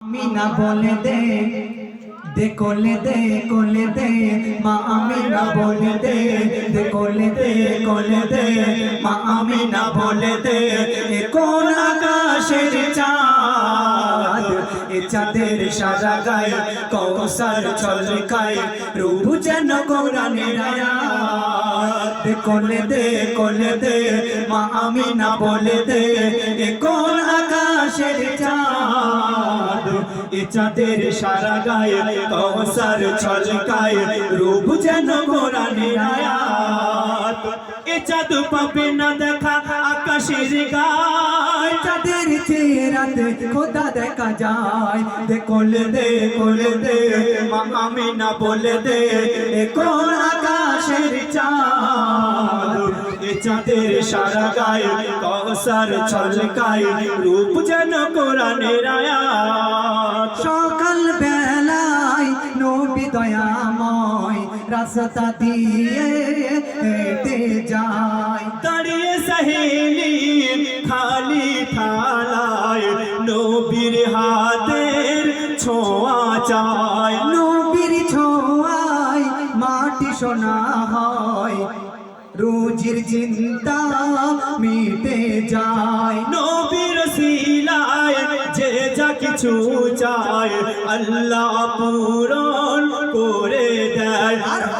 আমিনা বলে দে দে কোলে দে মা আমিনা বলে দে দে কোলে দে মা আমিনা বলে দে এ কোন আকাশের চাঁদ এ চাঁদের সারা গায়ে কৌসার ছলকায় রূপ যেন কোরআনের আয়াত দে কোলে দে মা আমিনা বলে দে এ কোন আকাশের চাঁদ এ চাঁদের সারা গায়ে কৌসার ছলকায় রূপ যেন কোরআনের আয়াত এ চাঁদ পাবে না দেখা আকাশের গায় চাঁদের চেহারাতে খোদা দেখা যায় দে কোলে দে মা আমিনা বলে দে এ কোন আকাশের চাঁদ এ চাঁদের সারা গায়ে কৌসার ছলকায় রূপ যেন কোরআনের আয়াত সকাল বেলায় নবী দয়াময় রাস্তা দিয়ে হেঁটে যায় দাঁড়িয়ে সাহেলি খালি থালায় নবীর হাতের ছোঁয়া চায় নবীর ছোঁয়ায় মাটি সোনা হয় রোজির চিন্তা মিটে যায় নবীর সিলায় যে যা কিছু চায় আল্লাহ পূরণ করে দেয়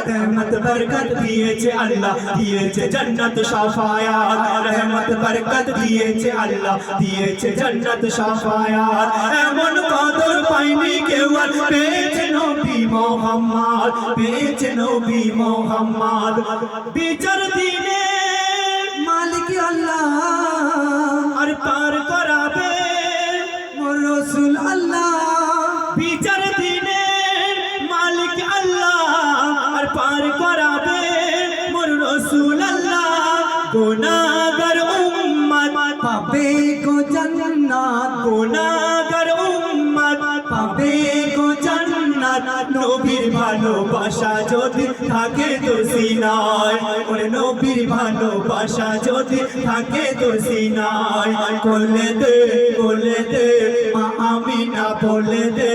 রহমত বরকত দিয়েছে আল্লাহ দিয়েছে জান্নাত শাফায়াত রহমত বরকত দিয়েছে আল্লাহ দিয়েছে জান্নাত শাফায়াত এমন কদর পাইনি কেউ আর পেয়েছে নবী মুহাম্মদ পেয়েছে নবী মুহাম্মদ বিচার দিনে মালিক আল্লাহ আর পার করাবে মোর রাসূল আল্লাহ বিচার দিনে মালিক আল্লাহ আর পার করাবে মোর রাসূল আল্লাহ গুনাহগার উম্মত পাবে গো জান্নাত গুনাহগার উম্মত পাবে গো জান্নাত নবীর ভালোবাসা যদি থাকে তো সিনায় ওরে নবীর ভালোবাসা যদি থাকে তো সিনায় কোলে দে মা আমিনা বলে দে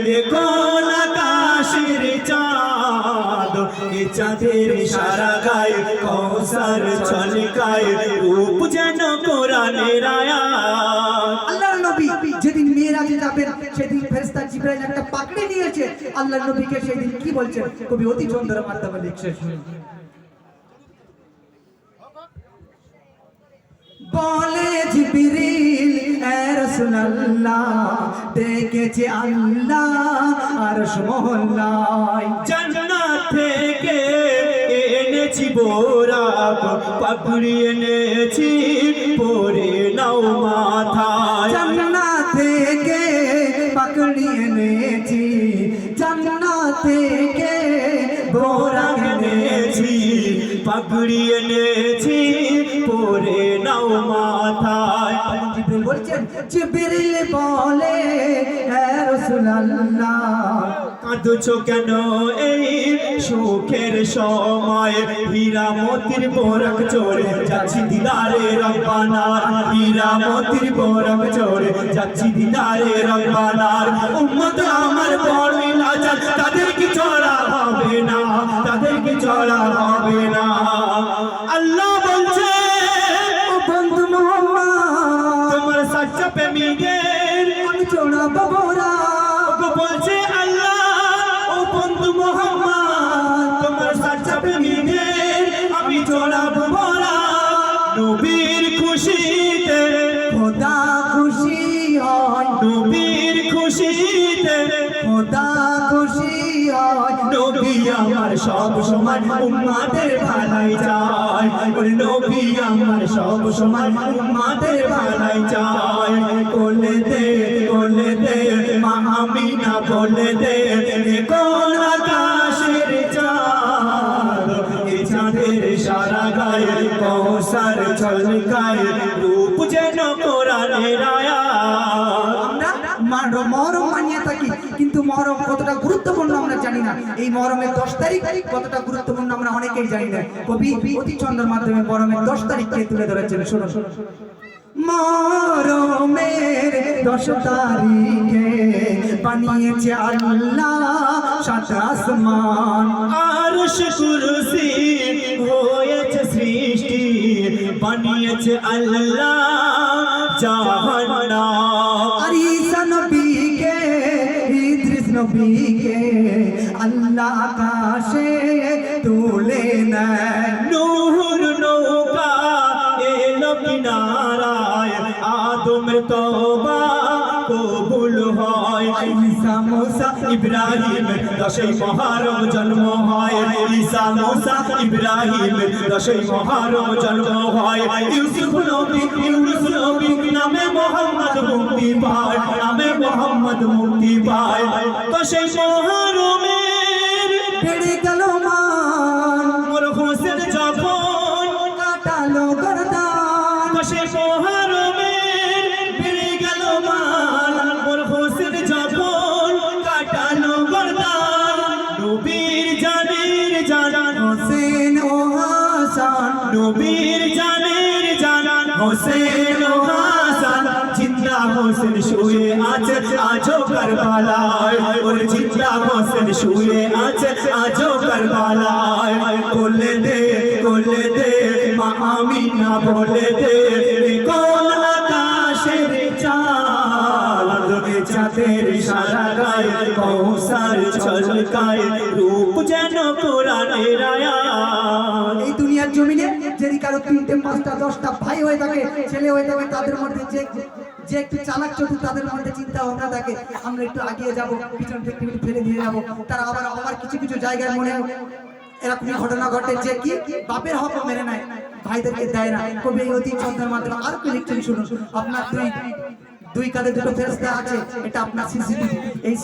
এ কোন আকাশের চাঁদ এ চাঁদের সারা গায়ে কৌসার ছলকায় রূপ যেন কোরআনের আয়াত আল্লাহর নবী যেদিন মিরাজে যাবেন সেদিন ফেরেশতা জিবরাইল একটা পাকড়ি নিয়েছে আল্লাহর নবীকে সেদিন কি বলছেন কবি অতি সুন্দর মাধ্যমে লিখছে বলে জিবরিল এ রাসূলুল্লাহ দেখেছে আল্লাহ আরশ মহল্লায় জান্নাত থেকে এনেছি বোরাক পাগড়ি এনেছি পরে নাও মাথায় জান্নাত থেকে পাগড়ি এনেছি জান্নাত থেকে বোরাক এনেছি পাগড়ি এনেছি পরে নাও মাথায় জিবরিল বলছেন জিবরিল বলে হে রাসূলুল্লাহ কাঁদছো কেন এই সুখের সময় হীরা মোতির বোরক চড়ে যাচ্ছি দিদারে রব্বানার হীরা মোতির বোরক চড়ে যাচ্ছি দিদারে রব্বানার উম্মত আমার বড়ই লাজার তাদের কি চড়া হবে না তাদের কি চড়া হবে না আল্লাহ বলছে ও বন্ধু মুহাম্মদ তোমার সচ্চা প্রেমিকের আমি চড়া বাবরা ওকে বলছে আল্লাহ ও বন্ধু মুহাম্মদ তোমার সচ্চা প্রেমিকের আমি চড়া বাবরা নবীর খুশিতে খোদা খুশি হয় নবীর খুশিতে খোদা খুশি হয় নবী আমার সব সময় উম্মতের ভালাই চায় ওরে নবী আমার সব সময় উম্মতের ভালাই চায় কোলে দে মা আমিনা বলে দে কোন আকাশের চাঁদ এ চাঁদের সারা গায়ে কৌসার ছলকায় রূপ যেন কোরআনের আয়াত আমরা মহরম মানিয়ে থাকি কিন্তু মহরম কতটা গুরুত্বপূর্ণ আমরা জানি না এই মহরমের 10 তারিখ কতটা গুরুত্বপূর্ণ আমরা অনেকেই জানি না কবি অতি ছন্দের মাধ্যমে মহরমের 10 তারিখকে তুলে ধরেছেন শুনুন মহরমের 10 তারিখে বানিয়েছে আল্লাহ সাত আসমান, আরশ কুরসি হয়েছে সৃষ্টি, বানিয়েছে আল্লাহ জাহান্নাম। আর ঈসা নবীকে ইদ্রিস নবীকে আল্লাহ আকাশে তুলে নেয়। নূর নৌকা এলো কিনারায়, আদমের তওবা কবুল হয়। ঈসা মুসা ইব্রাহিম 10ই মুহররম জন্ম হয়, ঈসা মুসা ইব্রাহিম 10ই মুহররম জন্ম হয়। ইউসুফ নবী ইউনুস নবী নামে মোহাম্মদ মুক্তি পায়, নামে মোহাম্মদ মুক্তি পায়। 10ই মুহররমের বেড়ে গেল মান, মোর হোসেন যখন কাটালো গর্দান। 10ই মুহররমের বেড়ে গেল মান, মোর হোসেন যখন কাটালো গর্দান। নবীর জানের জান হোসেন ও হাসান, নবীর জানের জান হোসেন ও হাসান, জিন্দা হোসেন শুয়ে আছে আজও কারবালায়, ওর জিন্দা হোসেন শুয়ে আছে আজও কারবালায়। কোলে দে মা আমিনা বলে দে, কোন আকাশের চাঁদ চাঁদের সারা গায়ে কৌসার ছলকায়, রূপ যেন কোরআনের আয়াত। এই দুনিয়ার জমিনে যদি কারো 3টে 5টা 10টা ভাই হয়ে থাকে, ছেলে হয়ে থাকে, তাদের মধ্যে যে একটু চালাক চতুর, তাদের মধ্যে চিন্তা ভাবনা থাকে আমরা একটু আগিয়ে যাব, পিছন থেকে একটু ফেলে দিয়ে যাব। তারা আবার কিছু কিছু জায়গায় মনে এরকম ঘটনা ঘটে যে কি বাপের হক মেনে নেয়, ভাইদেরকে দেয় না। কবি এই অতি চন্দ্রের মাধ্যমে আর কি লিখছেন শুনুন। আপনার দুই কাঁধে দুটো ফেরেশতা আছে, এটা আপনার সিসিটিভি। এই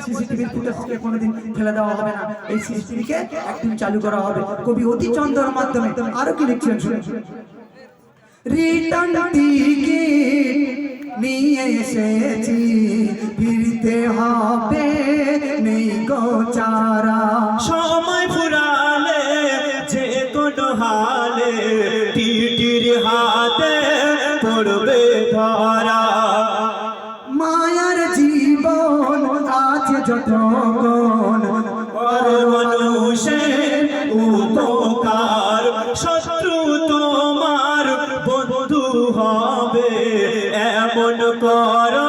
সিসিটিভির ফুটেজকে কোনোদিন ফেলে দেওয়া হবে না, এই সিসিটিভিকে একদিন চালু করা হবে। কবি অতি চন্দ্রের মাধ্যমে আরো কি লিখছেন শুনুন। রিটার্ন টিকিট নিয়ে এসেছি, ফিরতে হবে নেই গো চারা। সময় ফুরালে যে কোনো হালে টিটির হাতে পড়বে ধরা। মায়ার জীবন আছে যতক্ষণ, আর মানুষের উপকার, শত্রু তোমার বন্ধু হবে, এমন করো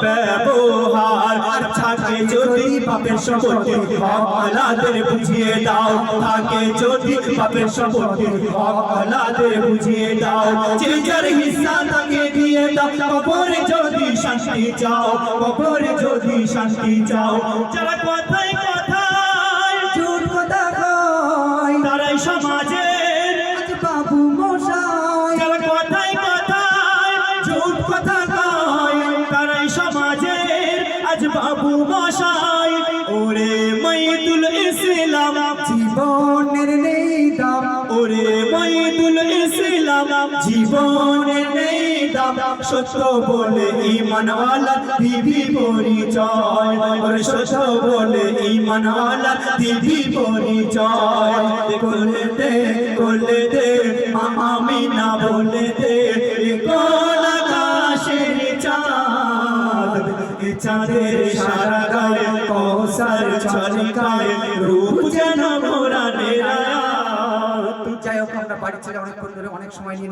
ব্যবহার। থাকে যদি পাপের সম্পত্তি হক আলাদের বুঝিয়ে দাও, থাকে যদি পাপের সম্পত্তি হক আলাদের বুঝিয়ে দাও। যে যার হিস্সা তাকে দিয়ে দাও, কবরে যদি শান্তি চাও, কবরে যদি শান্তি চাও। যারা কথায় কথায় ঝুট কথা কয়, তারাই সমাজের আজ বাবু মশাই। যারা কথায় কথায় ঝুট কথা কয়, তারাই সমাজের আজ বাবু মশাই। ওরে মঈদুল ইসলাম জীবনের নেই দাম, ওরে মঈদুল ইসলাম জীবনের নেই দাম। সত্য বলে ঈমানওয়ালা দিবি পরিচয়, ওরে সত্য বলে ঈমানওয়ালা দিবি পরিচয়। কোলে দে মা আমিনা বলে দে, কোন আকাশের চাঁদ চাঁদের সারা গায়ে কৌসার ছলকায়, রূপ যেন কোরআনের আয়াত। যাই হোক আমরা বাড়ি ছেড়ে অনেকক্ষণ ধরে অনেক সময় নিয়ে